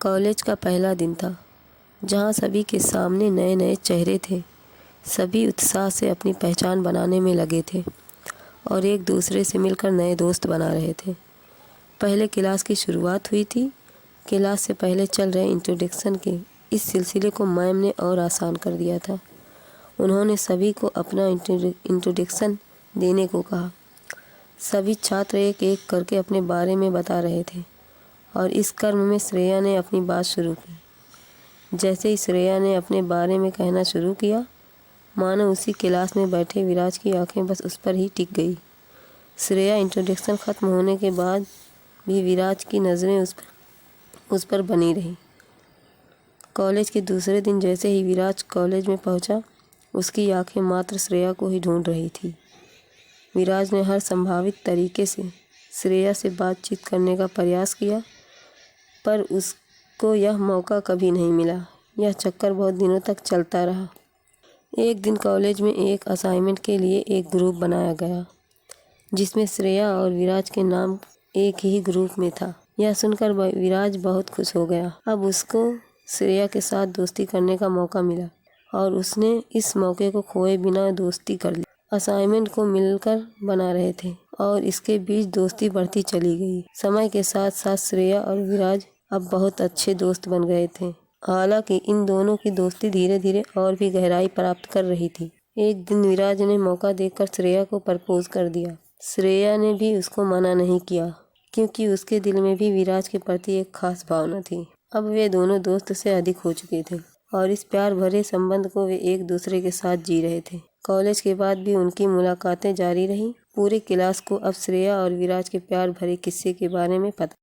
College का पहला दिन था, जहाँ सभी के सामने नए नए चेहरे थे। सभी उत्साह से अपनी पहचान बनाने में लगे थे और एक दूसरे से मिलकर नए दोस्त बना रहे थे। पहले क्लास की शुरुआत हुई थी। क्लास से पहले चल रहे इंट्रोडक्शन के इस सिलसिले को मैम ने और आसान कर दिया था। उन्होंने सभी को अपना इंट्रोडक्शन देने को कहा। सभी छात्र एक एक करके अपने बारे में बता रहे थे और इस क्रम में श्रेया ने अपनी बात शुरू की। जैसे ही श्रेया ने अपने बारे में कहना शुरू किया, मानो उसी क्लास में बैठे विराज की आंखें बस उस पर ही टिक गई। श्रेया इंट्रोडक्शन ख़त्म होने के बाद भी विराज की नज़रें उस पर बनी रही। कॉलेज के दूसरे दिन जैसे ही विराज कॉलेज में पहुंचा, उसकी आंखें मात्र श्रेया को ही ढूंढ रही थी। विराज ने हर संभावित तरीके से श्रेया से बातचीत करने का प्रयास किया, पर उसको यह मौका कभी नहीं मिला। यह चक्कर बहुत दिनों तक चलता रहा। एक दिन कॉलेज में एक असाइनमेंट के लिए एक ग्रुप बनाया गया, जिसमें श्रेया और विराज के नाम एक ही ग्रुप में था। यह सुनकर विराज बहुत खुश हो गया। अब उसको श्रेया के साथ दोस्ती करने का मौका मिला और उसने इस मौके को खोए बिना दोस्ती कर ली। असाइनमेंट को मिलकर बना रहे थे और इसके बीच दोस्ती बढ़ती चली गई। समय के साथ साथ श्रेया और विराज अब बहुत अच्छे दोस्त बन गए थे। हालांकि इन दोनों की दोस्ती धीरे धीरे और भी गहराई प्राप्त कर रही थी। एक दिन विराज ने मौका देखकर श्रेया को प्रपोज कर दिया। श्रेया ने भी उसको मना नहीं किया, क्योंकि उसके दिल में भी विराज के प्रति एक खास भावना थी। अब वे दोनों दोस्त से अधिक हो चुके थे और इस प्यार भरे संबंध को वे एक दूसरे के साथ जी रहे थे। कॉलेज के बाद भी उनकी मुलाकातें जारी रहीं। पूरे क्लास को अब श्रेया और विराज के प्यार भरे किस्से के बारे में पता